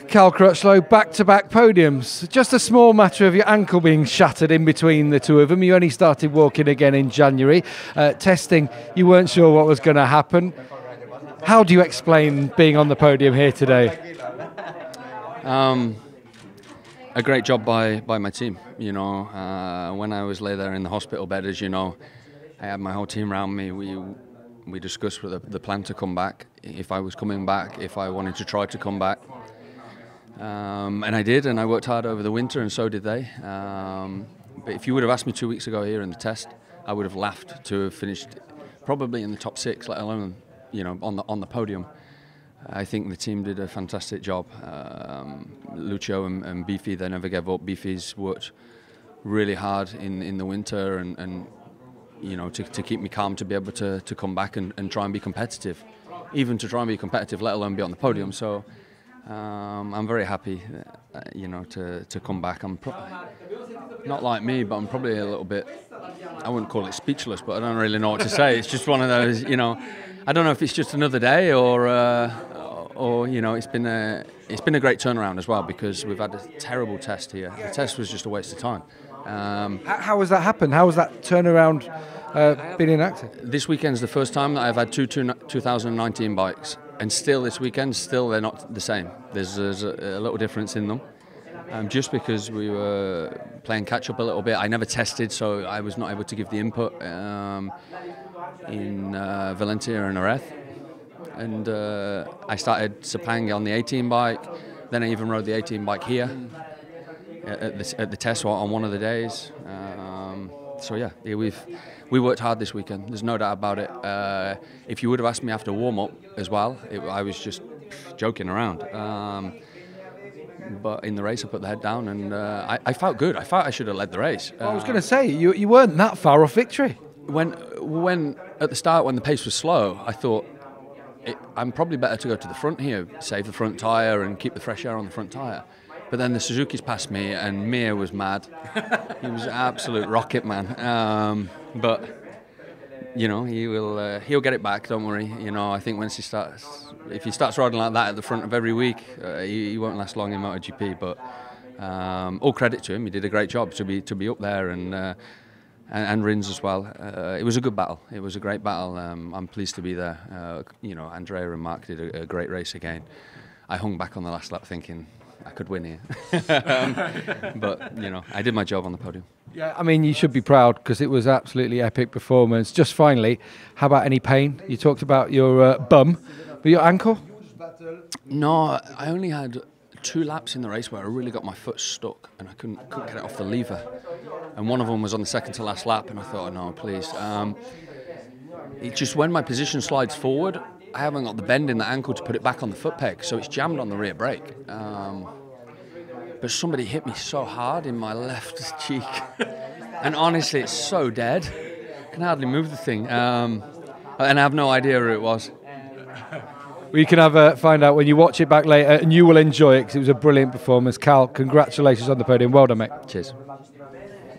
Cal Crutchlow, back-to-back podiums. Just a small matter of your ankle being shattered in between the two of them. You only started walking again in January. Testing, you weren't sure what was going to happen. How do you explain being on the podium here today? A great job by my team. You know, when I was lay there in the hospital bed, as you know, I had my whole team around me. We discussed the plan to come back, if I was coming back, if I wanted to try to come back. And I did, and I worked hard over the winter, and so did they. But if you would have asked me 2 weeks ago here in the test, I would have laughed to have finished probably in the top 6, let alone, you know, on the podium. I think the team did a fantastic job. Lucio and Beefy, they never gave up. Beefy's worked really hard in the winter, and you know, to keep me calm, to be able to come back and try and be competitive, even to try and be competitive, let alone be on the podium. So I'm very happy, you know, to come back. I'm not like me, but I'm probably a little bit, I wouldn't call it speechless, but I don't really know what to say. It's just one of those, you know, I don't know if it's just another day or you know, it's been a great turnaround as well, because we've had a terrible test here. The test was just a waste of time. How has that happened? How has that turnaround been enacted? This weekend's the first time that I've had two 2019 bikes, and still this weekend, they're not the same. There's a little difference in them. Just because we were playing catch up a little bit. I never tested, so I was not able to give the input in Valencia and Jerez. And I started Sepang on the 18 bike, then I even rode the 18 bike here at the test on one of the days. So yeah, we worked hard this weekend, there's no doubt about it. If you would have asked me after warm-up as well, I was just joking around. But in the race I put the head down, and I felt good. I felt I should have led the race. I was going to say, you weren't that far off victory. When at the start, when the pace was slow, I thought, I'm probably better to go to the front here, save the front tyre and keep the fresh air on the front tyre. But then the Suzuki's passed me, and Mir was mad. He was an absolute rocket, man. But you know, he'll get it back. Don't worry. You know, I think if he starts riding like that at the front of every week, he won't last long in MotoGP. But all credit to him. He did a great job to be up there, and Rins as well. It was a good battle. It was a great battle. I'm pleased to be there. You know, Andrea and Marc did a great race again. I hung back on the last lap thinking I could win here. But, you know, I did my job on the podium. Yeah, I mean, you should be proud, because it was absolutely epic performance. Just finally, how about any pain? You talked about your bum, but your ankle? No, I only had 2 laps in the race where I really got my foot stuck and I couldn't get it off the lever. And one of them was on the second to last lap, and I thought, oh, no, please. It's just when my position slides forward, I haven't got the bend in the ankle to put it back on the foot peg, so it's jammed on the rear brake. But somebody hit me so hard in my left cheek, and honestly, it's so dead. I can hardly move the thing, and I have no idea who it was. We can find out when you watch it back later, and you will enjoy it, because it was a brilliant performance. Cal, congratulations on the podium. Well done, mate. Cheers.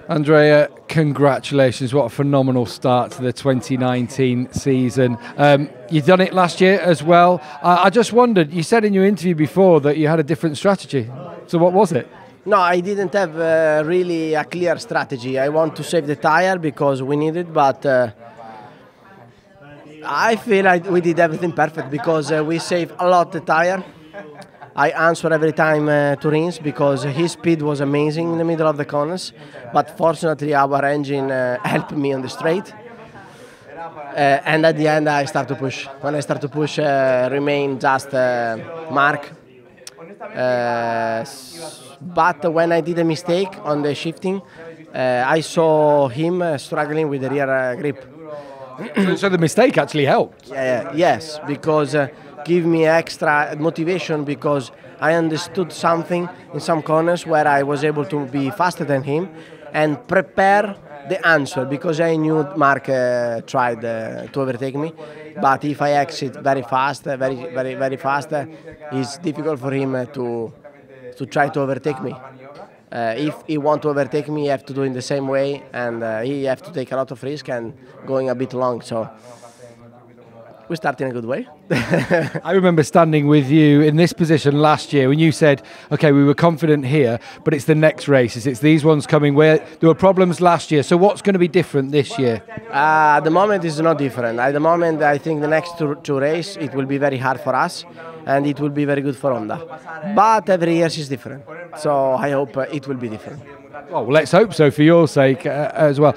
Andrea, congratulations. What a phenomenal start to the 2019 season. You've done it last year as well. I just wondered, you said in your interview before that you had a different strategy. So what was it? No, I didn't have really a clear strategy. I want to save the tire because we need it, but I feel like we did everything perfect, because we saved a lot the tire. I answer every time to Rins, because his speed was amazing in the middle of the corners, but fortunately our engine helped me on the straight. And at the end I start to push. When I start to push, remain just Marc. But when I did a mistake on the shifting, I saw him struggling with the rear grip. So the mistake actually helped? Yes, because give me extra motivation, because I understood something in some corners where I was able to be faster than him and prepare the answer, because I knew Marc tried to overtake me, but if I exit very fast, very fast, it's difficult for him to try to overtake me. If he want to overtake me, he have to do it in the same way, and he have to take a lot of risk and going a bit long. So we start in a good way. I remember standing with you in this position last year when you said, okay, we were confident here, but it's the next races, it's these ones coming where there were problems last year. So what's going to be different this year? At the moment, it's not different. At the moment, I think the next two races, it will be very hard for us, and it will be very good for Honda. But every year is different, so I hope it will be different. Well, let's hope so for your sake as well.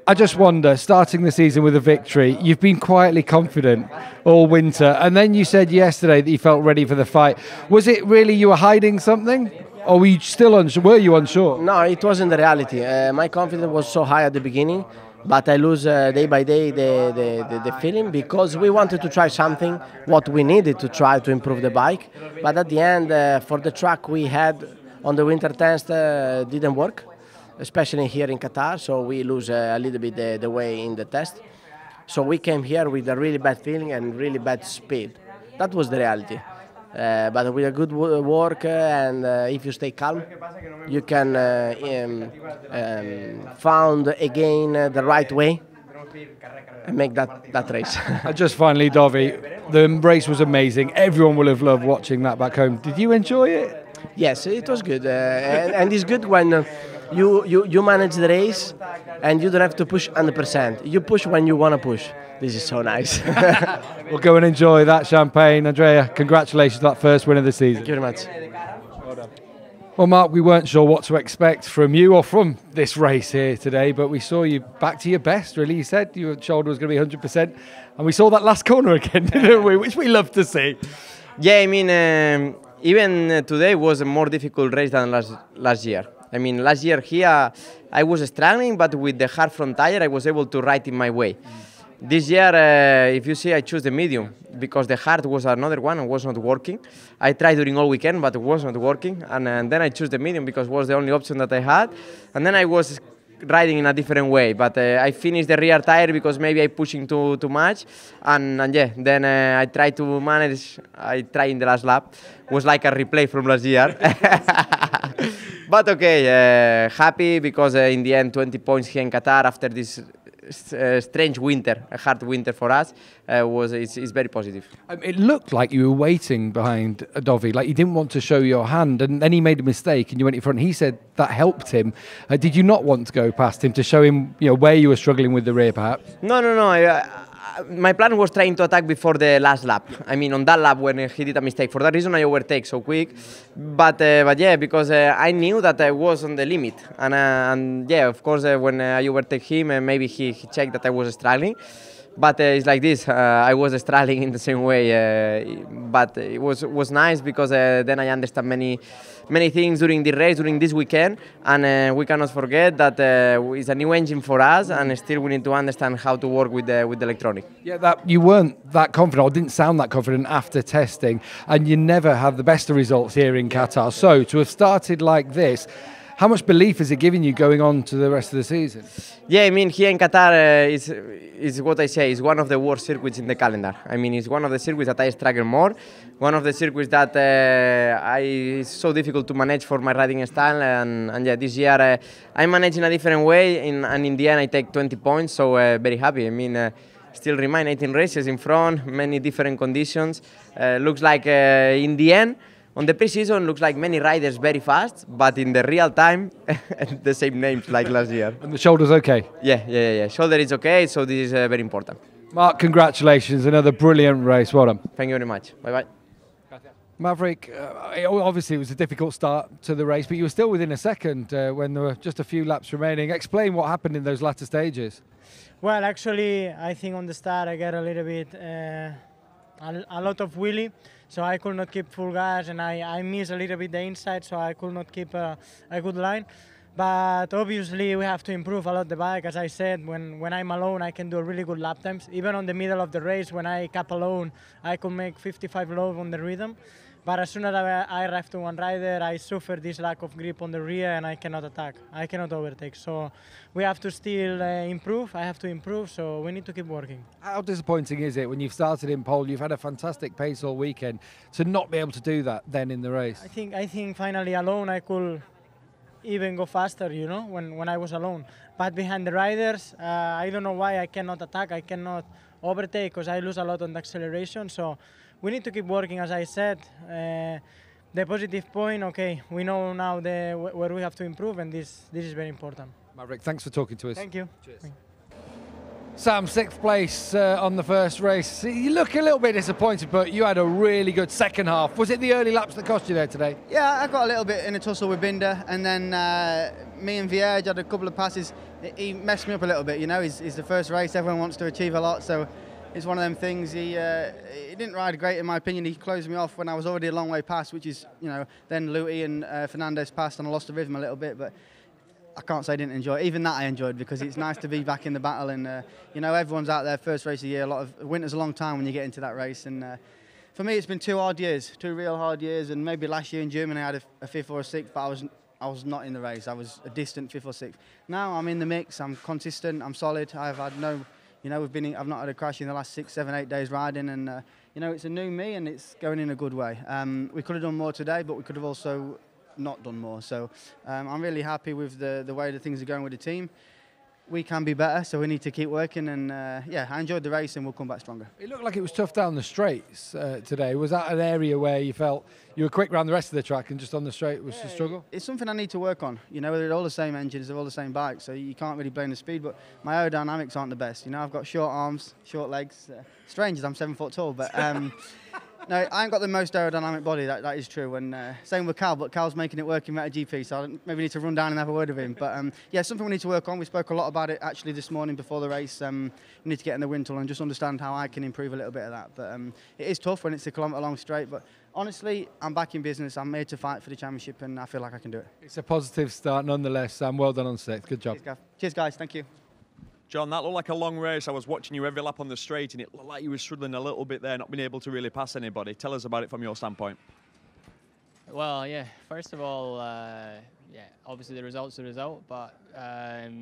I just wonder, starting the season with a victory, you've been quietly confident all winter, and then you said yesterday that you felt ready for the fight. Was it really you were hiding something, or were you still unsure? Were you unsure? No, it wasn't the reality. My confidence was so high at the beginning, but I lose day by day the feeling, because we wanted to try something, what we needed to try to improve the bike. But at the end, for the track we had on the winter test, didn't work, especially here in Qatar, so we lose a little bit the way in the test. So we came here with a really bad feeling and really bad speed. That was the reality. But with a good work and if you stay calm, you can found again the right way and make that race. Just finally, Dovi, the race was amazing. Everyone will have loved watching that back home. Did you enjoy it? Yes, it was good, and it's good when you manage the race and you don't have to push 100%. You push when you want to push. This is so nice. We'll go and enjoy that champagne. Andrea, congratulations on that first win of the season. Thank you very much. Well, Marc, we weren't sure what to expect from you or from this race here today, but we saw you back to your best, really. You said your shoulder was going to be 100%, and we saw that last corner again, didn't we? Which we love to see. Yeah, I mean, even today was a more difficult race than last year. I mean, last year here I was struggling, but with the hard front tire I was able to ride in my way. This year, if you see, I choose the medium because the hard was another one and was not working. I tried during all weekend, but it was not working. And then I choose the medium because it was the only option that I had. And then I was riding in a different way. But I finished the rear tire because maybe I pushing too much. And yeah, then I tried to manage. I tried in the last lap. It was like a replay from last year. But okay, happy because in the end 20 points here in Qatar after this strange winter, a hard winter for us, it's very positive. It looked like you were waiting behind Dovi, like you didn't want to show your hand, and then he made a mistake and you went in front. He said that helped him. Did you not want to go past him to show him, where you were struggling with the rear, perhaps? No. My plan was trying to attack before the last lap. I mean, on that lap when he did a mistake. For that reason, I overtake so quick. But yeah, because I knew that I was on the limit. And yeah, of course, when I overtake him, maybe he checked that I was struggling. But it's like this. I was struggling in the same way. But it was nice because then I understand many things during the race, during this weekend, and we cannot forget that it's a new engine for us, and still we need to understand how to work with the electronic. Yeah, that you weren't that confident, or didn't sound that confident after testing, and you never have the best of results here in Qatar. So to have started like this, how much belief is it giving you going on to the rest of the season? Yeah, I mean, here in Qatar is what I say, is one of the worst circuits in the calendar. I mean, it's one of the circuits that I struggle more, one of the circuits that it's so difficult to manage for my riding style, and yeah, this year I manage in a different way, and in the end I take 20 points, so very happy. I mean, still remain 18 races in front, many different conditions. Looks like in the end, on the pre-season, looks like many riders very fast, but in the real time, the same names like last year. And the shoulder's okay? Yeah. Shoulder is okay, so this is very important. Marc, congratulations. Another brilliant race. Well done. Thank you very much. Bye-bye. Maverick, obviously it was a difficult start to the race, but you were still within a second when there were just a few laps remaining. Explain what happened in those latter stages. Well, actually, I think on the start I got a little bit, a lot of wheelie. So I could not keep full gas, and I missed a little bit the inside, so I could not keep a good line. But obviously we have to improve a lot the bike. As I said, when I'm alone, I can do really good lap times. Even on the middle of the race, when I cap alone, I could make 55 low on the rhythm. But as soon as I arrive to one rider, I suffer this lack of grip on the rear and I cannot attack. I cannot overtake. So we have to still improve. I have to improve, so we need to keep working. How disappointing is it when you've started in pole, you've had a fantastic pace all weekend, to not be able to do that then in the race? I think finally alone I could even go faster, when I was alone. But behind the riders, I don't know why I cannot attack. I cannot overtake because I lose a lot on the acceleration. So we need to keep working, as I said. The positive point, okay, we know now where we have to improve, and this is very important. Maverick, thanks for talking to us. Thank you. Cheers. Sam, 6th place on the first race. You look a little bit disappointed, but you had a really good second half. Was it the early laps that cost you there today? Yeah, I got a little bit in a tussle with Binder, and then me and Vierge had a couple of passes. He messed me up a little bit, you know. He's the first race, everyone wants to achieve a lot, so it's one of them things. He didn't ride great, in my opinion. He closed me off when I was already a long way past, which is, you know, then Luty and Fernandez passed, and I lost the rhythm a little bit, but I can't say I didn't enjoy it. Even that I enjoyed, because it's nice to be back in the battle, and you know, everyone's out there, first race of the year. Winter's a long time when you get into that race, and for me it's been 2 hard years, 2 real hard years, and maybe last year in Germany I had a 5th or a 6th, but I was not in the race. I was a distant 5th or 6th. Now I'm in the mix, I'm consistent, I'm solid. I've had no, you know, I've not had a crash in the last 6, 7, 8 days riding, and you know, it's a new me and it's going in a good way. We could have done more today, but we could have also not done more. So I'm really happy with the way the things are going with the team. We can be better, so we need to keep working, and yeah, I enjoyed the race and we'll come back stronger. It looked like it was tough down the straights today. Was that an area where you felt you were quick around the rest of the track and just on the straight was a struggle? It's something I need to work on. You know, they're all the same engines, they're all the same bikes, so you can't really blame the speed, but my aerodynamics aren't the best. You know, I've got short arms, short legs. Strange as I'm 7 foot tall, but no, I ain't got the most aerodynamic body, that is true, and same with Cal, but Cal's making it work in MotoGP, so I maybe need to run down and have a word with him. But yeah, something we need to work on. We spoke a lot about it actually this morning before the race. We need to get in the wind tunnel and just understand how I can improve a little bit of that. But it is tough when it's a kilometre long straight, but honestly, I'm back in business. I'm here to fight for the championship, and I feel like I can do it. It's a positive start nonetheless, Sam. Well done on 6th. Good job. Cheers, guys. Thank you. John, that looked like a long race. I was watching you every lap on the straight, and it looked like you were struggling a little bit there, not being able to really pass anybody. Tell us about it from your standpoint. Well, yeah, first of all, yeah, obviously the result's the result, but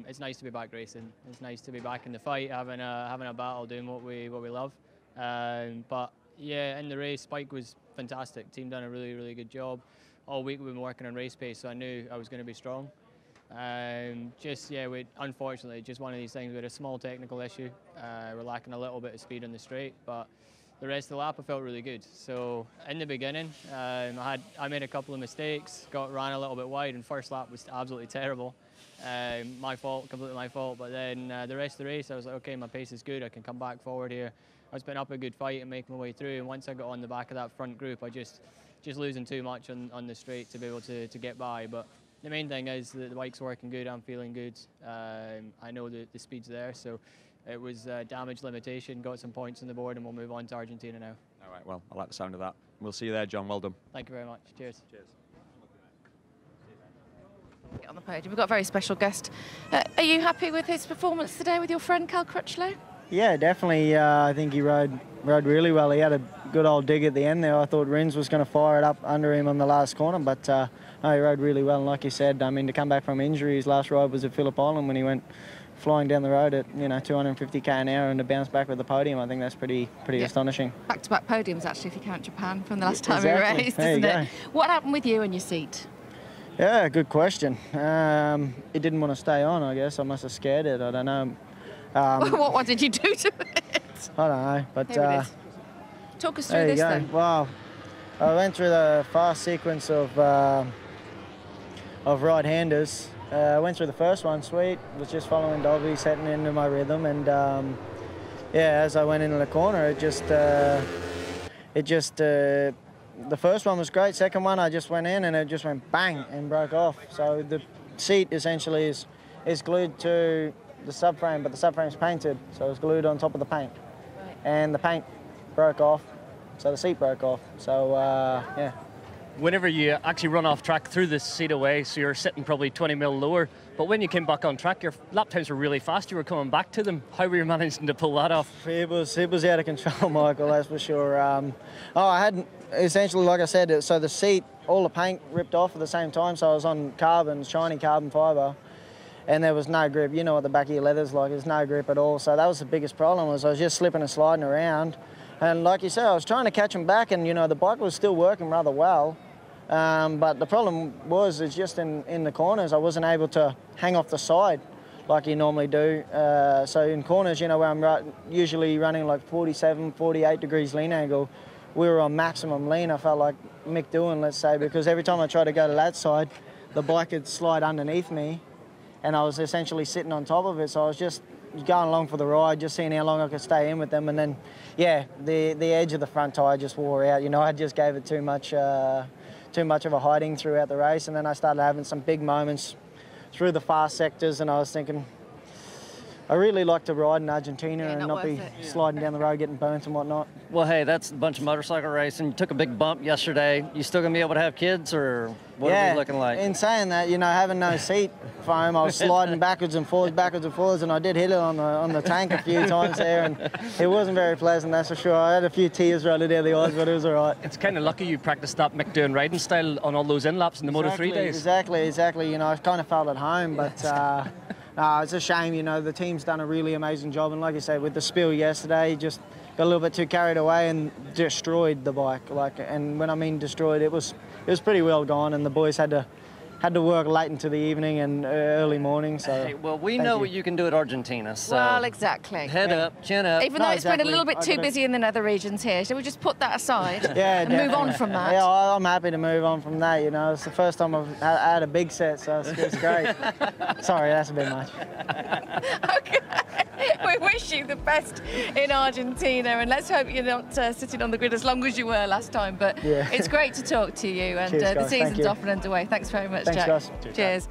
it's nice to be back racing. It's nice to be back in the fight, having a battle, doing what we love. But yeah, in the race, Spike was fantastic. Team done a really good job. All week we've been working on race pace, so I knew I was going to be strong. Unfortunately, just one of these things. We had a small technical issue. We're lacking a little bit of speed on the straight, but the rest of the lap I felt really good. So in the beginning, I made a couple of mistakes, ran a little bit wide, and first lap was absolutely terrible. My fault, completely my fault. But then the rest of the race, I was like, okay, my pace is good. I can come back forward here. I was putting up a good fight and making my way through. And once I got on the back of that front group, I just losing too much on the straight to be able to get by. But the main thing is that the bike's working good, I'm feeling good. I know that the speed's there, so it was damage limitation, got some points on the board, and we'll move on to Argentina now. All right, well, I like the sound of that. We'll see you there, John. Well done. Thank you very much. Cheers. Cheers. On the podium, we've got a very special guest. Are you happy with his performance today with your friend Cal Crutchlow? Yeah, definitely. I think he rode really well. He had a good old dig at the end there. I thought Rins was going to fire it up under him on the last corner, but no, he rode really well. And like you said, I mean, to come back from injury, his last ride was at Phillip Island when he went flying down the road at 250k an hour, and to bounce back with the podium, I think that's pretty astonishing. Back-to-back podiums, actually, if you count Japan from the last time exactly. we raced, there isn't it? go. What happened with you and your seat? Yeah, good question. It didn't want to stay on, I guess. I must have scared it. I don't know. What did you do to it? I don't know, but Here it is. Talk us through this then. Well, I went through the fast sequence of right-handers. I went through the first one, sweet. Was just following Dovi, setting into my rhythm, and yeah, as I went into the corner, the first one was great. Second one, I just went in and it just went bang and broke off. So the seat essentially is glued to the subframe, but the subframe's painted, so it's glued on top of the paint. Right. And the paint broke off, so the seat broke off. So yeah. Whenever you actually run off track, threw the seat away, so you're sitting probably 20 mil lower. But when you came back on track, your lap times were really fast. You were coming back to them. How were you managing to pull that off? It was out of control, Michael, that's for sure. I had essentially, like I said, so the seat, all the paint ripped off at the same time. So I was on shiny carbon fibre, and there was no grip. You know what the back of your leather's like. There's no grip at all. So that was the biggest problem. Was I was just slipping and sliding around. And like you said, I was trying to catch them back, and the bike was still working rather well. But the problem was, it's just in the corners, I wasn't able to hang off the side like you normally do. So in corners, you know, where I'm usually running like 47, 48 degrees lean angle, we were on maximum lean. I felt like Mick Doohan, let's say, because every time I tried to go to that side, the bike would slide underneath me, and I was essentially sitting on top of it. So I was just going along for the ride, just seeing how long I could stay in with them. And then, yeah, the edge of the front tyre just wore out. You know, I just gave it too much of a hiding throughout the race. And then I started having some big moments through the fast sectors, and I was thinking, I really like to ride in Argentina and not be sliding down the road getting burnt and whatnot. Well, hey, that's a bunch of motorcycle racing. You took a big bump yesterday. You still going to be able to have kids, or what are we looking like? In saying that, you know, having no seat foam, I was sliding backwards and forwards, and I did hit it on the tank a few times there, and it wasn't very pleasant, that's for sure. I had a few tears running down the eyes, but it was all right. It's kind of lucky you practiced that Mick Doohan riding style on all those in-laps in the Moto3 days. Exactly. You know, I kind of felt at home, but it's a shame, you know, the team's done a really amazing job, and like I said, with the spill yesterday, just got a little bit too carried away and destroyed the bike. And when I mean destroyed, it was pretty well gone, and the boys had to work late into the evening and early morning. So hey, well, we know what you can do at Argentina. So well, exactly. Head up, chin up. Even though it's been a little bit too busy in the nether regions here, so we just put that aside and move on from that. Yeah, I'm happy to move on from that. You know, it's the first time I've had a big set, so it's great. Sorry, that's a bit much. Okay. We wish you the best in Argentina, and let's hope you're not sitting on the grid as long as you were last time. But it's great to talk to you, and Cheers, the season's off and underway. Thanks very much, Thanks, Jack. guys. Cheers.